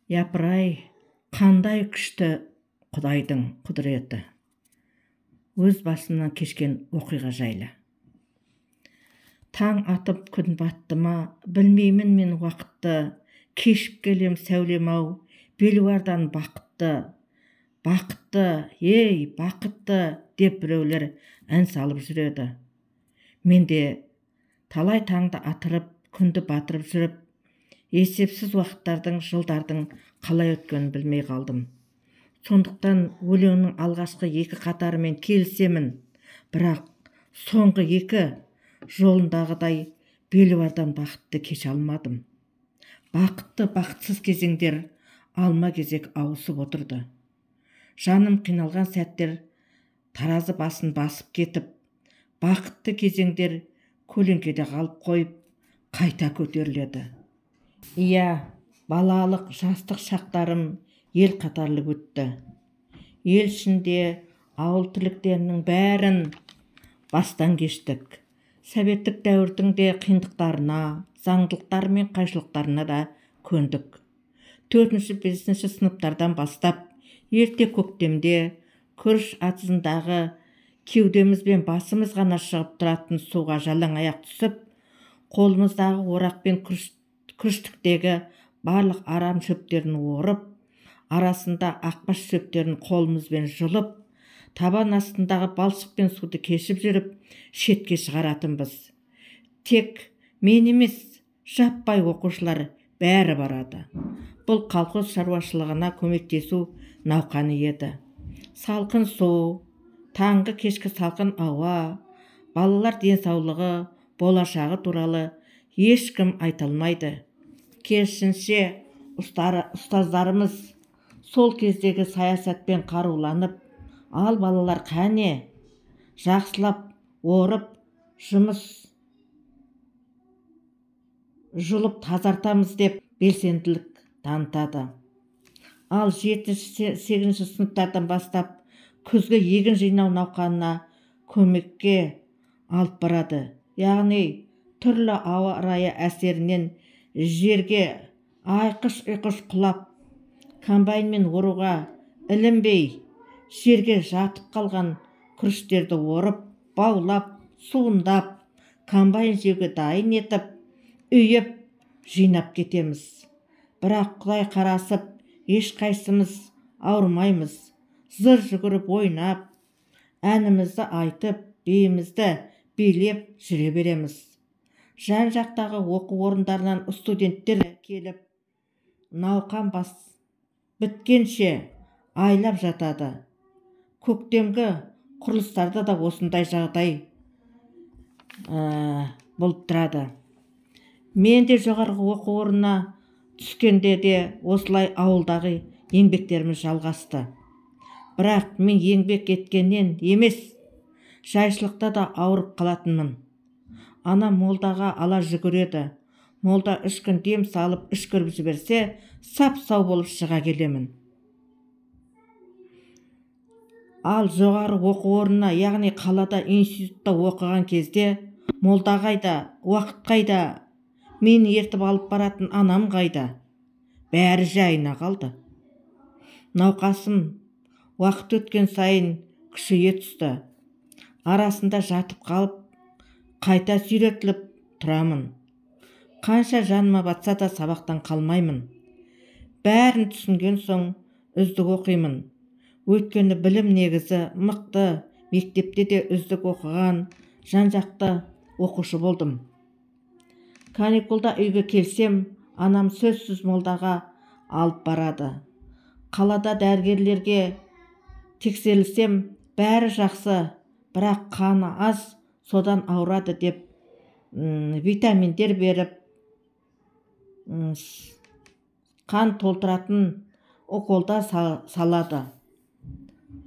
Япырай, қандай күшті Құдайдың құдіреті. Өз басымнан кешкен оқиға жайлы. Таң атып күн батты ма, білмеймін мен уақытты, кешіп келем сәулем-ау, белуардан бақытты. Бақытты, ей, бақытты деп біреулер ән салып жүреді. Менде талай таңды атырып, күнді батырып жүріп, есепсіз уақыттардың, жылдардың қалай өткенін білмей қалдым. Сондықтан өлеңнің алғашқы екі қатарымен келісемін, бірақ соңғы екі жолындағыдай белуардан бақытты кеше алмадым. Бақытты, бақытсыз кезеңдер алма кезек ауысып отырды. Жаным қиналған сәттер таразы басын басып кетіп, бақытты кезеңдер көлеңкеде қалып қойып, қайта көтеріледі. Иә, балалық жастық шақтарым ел қатарлы өтті. Ел ішінде ауыл тірліктерінің бәрін бастан кештік. Советтік дәуірдің де қиындықтарына, заңдылықтары мен қайшылықтарына да көндік. 4-5 сыныптардан бастап, ерте көктемде күріш атызындағы кеудеміз бен басымыз ғана шығып тұратын суға жалаң аяқ түсіп, қолымыздағы орақ пен күріштіктегі барлық арам шөптерін орып, арасында ақбас шөптерін қолымызбен жұлып, табан астындағы балшық пен суды кешіп жүріп, шетке шығаратынбыз. Тек мен емес, жаппай оқушылар бәрі барады. Бұл колхоз шаруашылығына көмектесу науқаны еді. Салқын су, таңғы кешкі салқын ауа, балалар денсаулығы, болашағы туралы ешкім айта алмайды. Керісінше ұстаздарымыз сол кездегі саясатпен қаруланып, ал балалар қане, жақсылап орып, жұмыс жұлып тазартамыз деп белсенділік танытады. Ал 7-8 сыныптардан бастап күзгі егін жинау науқанына көмекке алып барады. Яғни түрлі ауа райы әсерінен жерге айқыш-ұйқыш құлап, комбайнмен оруға ілінбей, жерге жатып қалған күріштерді орып, баулап, суындап, комбайн жеуге дайын етіп, үйіп, жинап кетеміз. Бірақ Құдай қарасып, ешқайсымыз ауырмаймыз. Зыр жүгіріп ойнап, әнімізді айтып, биімізді билеп жүре береміз. Жан-жақтағы оқу орындарынан студенттер келіп, науқан біткенше айлап жатады. Көктемгі құрылыстарда да осындай жағдай болып тұрады. Мен де жоғарғы оқу орнына түскенде де осылай ауылдағы еңбектеріміз жалғасты. Бірақ мен еңбек еткеннен емес, жайшылықта да ауырып қалатынмын. Ана молдаға ала жүгіреді. Молда 3 күн дем салып үшкіріп жіберсе, сап-сау болып шыға келемін. Ал жоғары оқу орнына, яғни қалада, институтта оқыған кезде, молда қайда, уақыт қайда, мені ертіп алып баратын анам қайда? Бәрі жайына қалды. Науқасым уақыт өткен сайын күшейе түсті. Арасында жатып қалып, қайта сүйретіліп тұрамын. Қанша жаныма батса да сабақтан қалмаймын. Бәрін түсінген соң үздік оқимын. Өйткені білім негізі мықты, мектепте де үздік оқыған, жан-жақты оқушы болдым. Каникулда үйге келсем, анам сөзсіз молдаға алып барады. Қалада дәрігерлерге тексерілсем, бәрі жақсы, бірақ қаны аз, содан ауырады деп витаминдер беріп, қан толтыратын уколдар салады.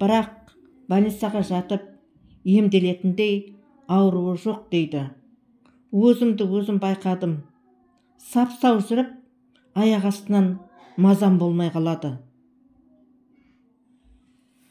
Бірақ больницаға жатып емделетіндей ауруы жоқ дейді. Өзімді өзім байқадым. Сап-сау жүріп, аяқ астынан мазам болмай қалады.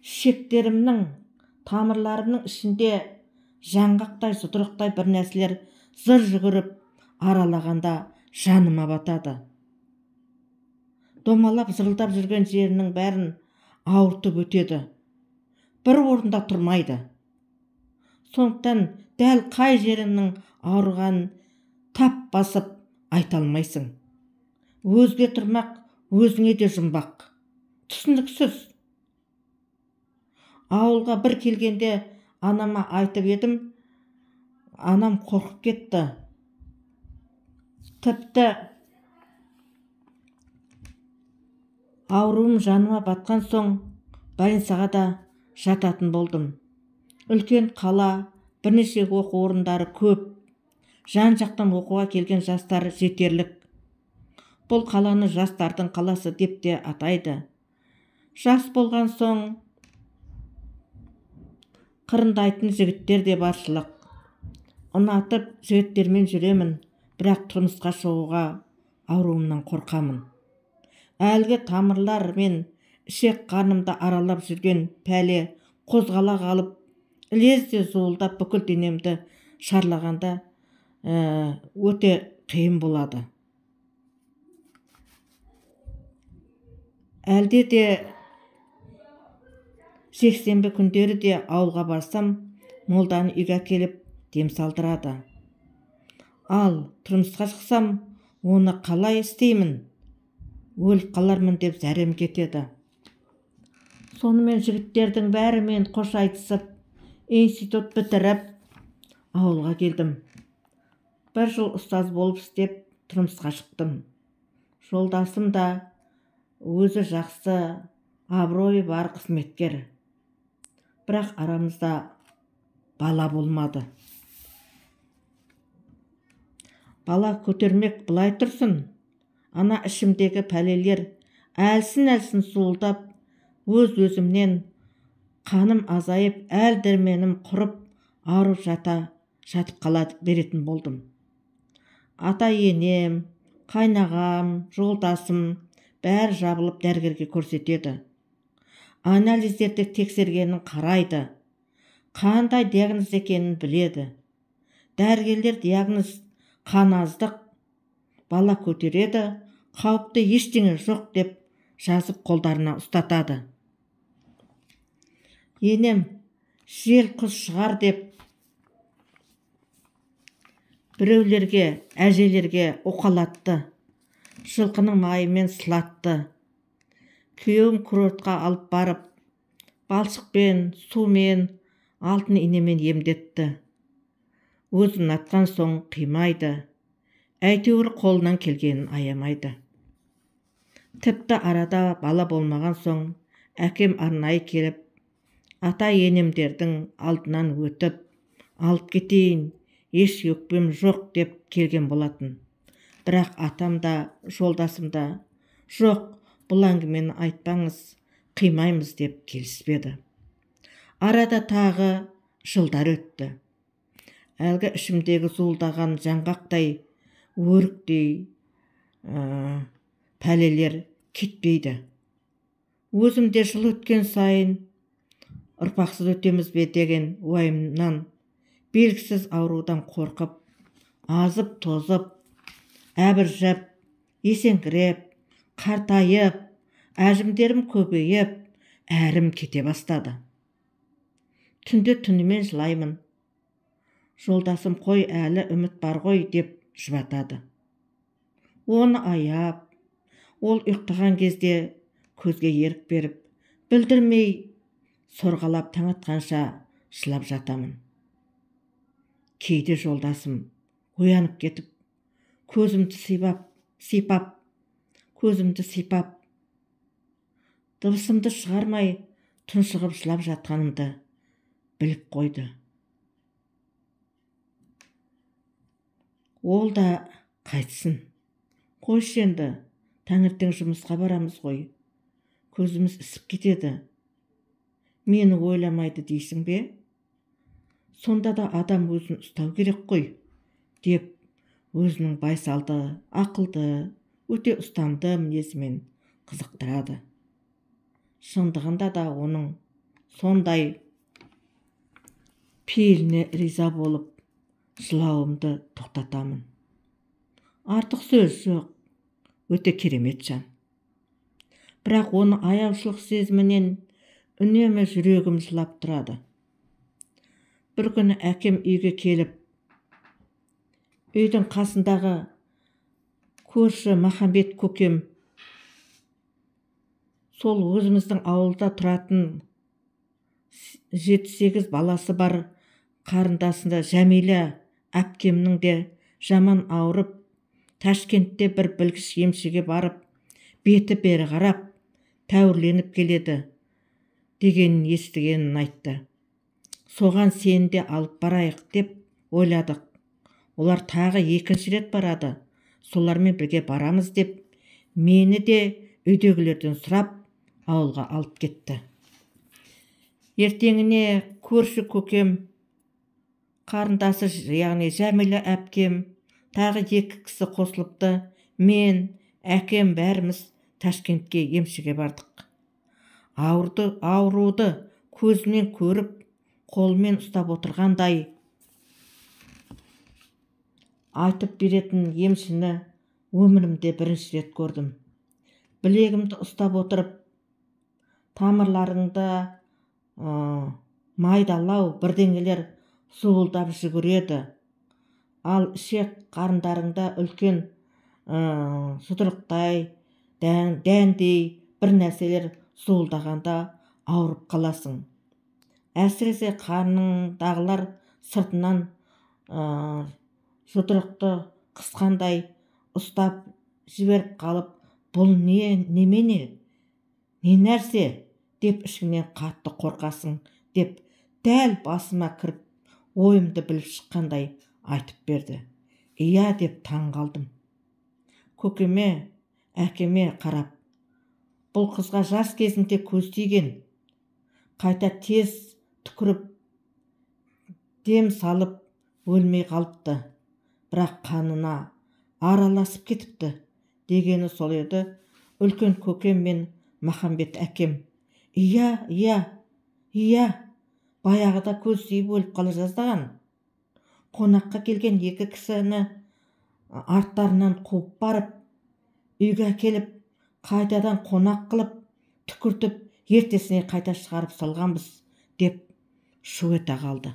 Шектерімнің, тамырларымның ішінде жаңғақтай, жұдырықтай бір нәрселер зыр жүгіріп аралағанда жаныма батады. домалап зырылдап жүрген жерінің бәрін ауыртып өтеді. Бір орында тұрмайды. Сондықтан дәл қай жерінің ауырғанын тап басып айта алмайсың. Өзге тұрмақ, өзіңе де жұмбақ. Түсініксіз. Ауылға бір келгенде анама айтып едім, анам қорқып кетті. Тіпті ауруым жаныма батқан соң больницаға да жататын болдым. Үлкен қала, бірнеше оқу орындары көп, жан-жақтан оқуға келген жастар жетерлік. Бұл қаланы жастардың қаласы деп те атайды. Жас болған соң қырындайтын жігіттер де баршылық. Ұнатып жігіттермен жүремін, бірақ тұрмысқа шығуға ауруымнан қорқамын. Әлгі тамырлар мен ішек қарнымды аралап жүрген пәле қозғала қалып, лезде зуылдап бүкіл денемді шарлағанда өте қиын болады. Әлде де жексенбі күндері де ауылға барсам, молданы үйге келіп дем салдырады. Ал тұрмысқа шықсам, оны қалай істеймін? Өліп қалармын деп зәрем кетеді. Сонымен жігіттердің бәрімен қош айтысып, институт бітіріп, ауылға келдім. Бір жыл ұстаз болып істеп, тұрмысқа шықтым. Жолдасым да өзі жақсы, абыройы бар қызметкер. Бірақ арамызда бала болмады. Бала көтермек былай тұрсын. Ана ішімдегі пәлелер әлсін-әлсін суылдап, өз-өзімнен қаным азайып, әл-дәрменім құрып, ауырып жатып қала беретін болдым. Ата-енем, қайнағам, жолдасым бәрі жабылып дәрігерге көрсетеді. Анализдерді тексергенін қарайды. Қандай диагноз екенін біледі. Дәрігерлер диагноз қан аздық, бала көтереді, қауіпті ештеңе жоқ деп жазып қолдарына ұстатады. Енем жел құс шығар деп біреулерге, әжелерге уқалатты, жылқының майымен сылатты. Күйеуім курортқа алып барып, балшықпен, сумен, алтын инемен емдетті. Өзін атқан соң қимайды, әйтеуір қолынан келгенін аямайды. Тіпті арада бала болмаған соң, әкем арнайы келіп, ата-енемдердің алдынан өтіп, алып кетейін, еш өкпем жоқ деп келген болатын. Бірақ атам да, жолдасым да, жоқ, бұл әңгімені айтпаңыз, қимаймыз деп келіспеді. Арада тағы жылдар өтті. Әлгі ішімдегі зуылдаған жаңғақтай, өріктей пәлелер кетпейді. Өзімде жыл өткен сайын ұрпақсыз өтеміз бе деген уайымнан, белгісіз аурудан қорқып, азып тозып, әбіржіп, есеңгіреп, қартайып, әжімдерім көбейіп, әрім кете бастады. Түнде түнімен жылаймын. Жолдасым қой, әлі үміт бар ғой деп жұбатады. Оны аяп, ол ұйықтаған кезде көзге ерік беріп, білдірмей сорғалап таң атқанша жылап жатамын. Кейде жолдасым оянып кетіп, көзімді сипап, дыбысымды шығармай тұншығып жылап жатқанымды біліп қойды. Ол да қайтсын. Қойшы енді, таңертең жұмысқа барамыз ғой. Көзіміз ісіп кетеді. Мені ойламайды дейсің бе? Сонда да адам өзін ұстау керек қой, деп өзінің байсалды, ақылды, өте ұстамды мінезімен қызықтырады. Шындығында да оның сондай пейіліне риза болып, жылауымды тоқтатамын. Артық сөз жоқ, өте керемет жан. Бірақ оны аяушылық сезімінен үнемі жүрегім жылап тұрады. Бір күні әкем үйге келіп, үйдің қасындағы көрші Махамбет көкем, сол өзіміздің ауылда тұратын 7-8 баласы бар қарындасында Жәмилә әпкемнің де жаман ауырып, Ташкентте бір білгіш емшіге барып, беті бері қарап, тәуірленіп келеді дегенін естігенін айтты. Соған сені де алып барайық деп ойладық. Олар тағы 2-ші рет барады. Солармен бірге барамыз деп, мені де үйдегілерден сұрап, ауылға алып кетті. Ертеңіне көрші көкем, қарындасы, яғни Жәмилә әпкем, тағы 2 кісі қосылыпты. Мен, әкем бәріміз Ташкентке емшіге бардық. Ауруды көзімен көріп, қолымен ұстап отырғандай айтып беретін емшіні өмірімде бірінші рет көрдім. Білегімді ұстап отырып, тамырларыңда майдалау бірдеңелер суылдап жүгіреді. Ал ішек қарындарыңда үлкен жұдырықтай, дәндей бір нәрселер суылдағанда ауырып қаласың. Әсіресе қарныңдағылар сыртынан жұдырықты қысқандай ұстап жіберіп қалып, бұл немене, не нәрсе деп ішіңнен қатты қорқасың деп дәл басыма кіріп, ойымды біліп шыққандай айтып берді. Иә деп таң қалдым. Көкеме, әкеме қарап, бұл қызға жас кезінде көз тиген, қайта тез түкіріп, дем салып өлмей қалыпты, бірақ қанына араласып кетіпті дегені сол еді. Үлкен көкем мен Махамбет әкем, иә, баяғыда көз тиіп өліп қала жаздаған. Қонаққа келген 2 кісіні арттарынан қуып барып, үйге әкеліп, қайтадан қонақ қылып, түкіртіп, ертесіне қайта шығарып салғанбыз деп шу ете қалды.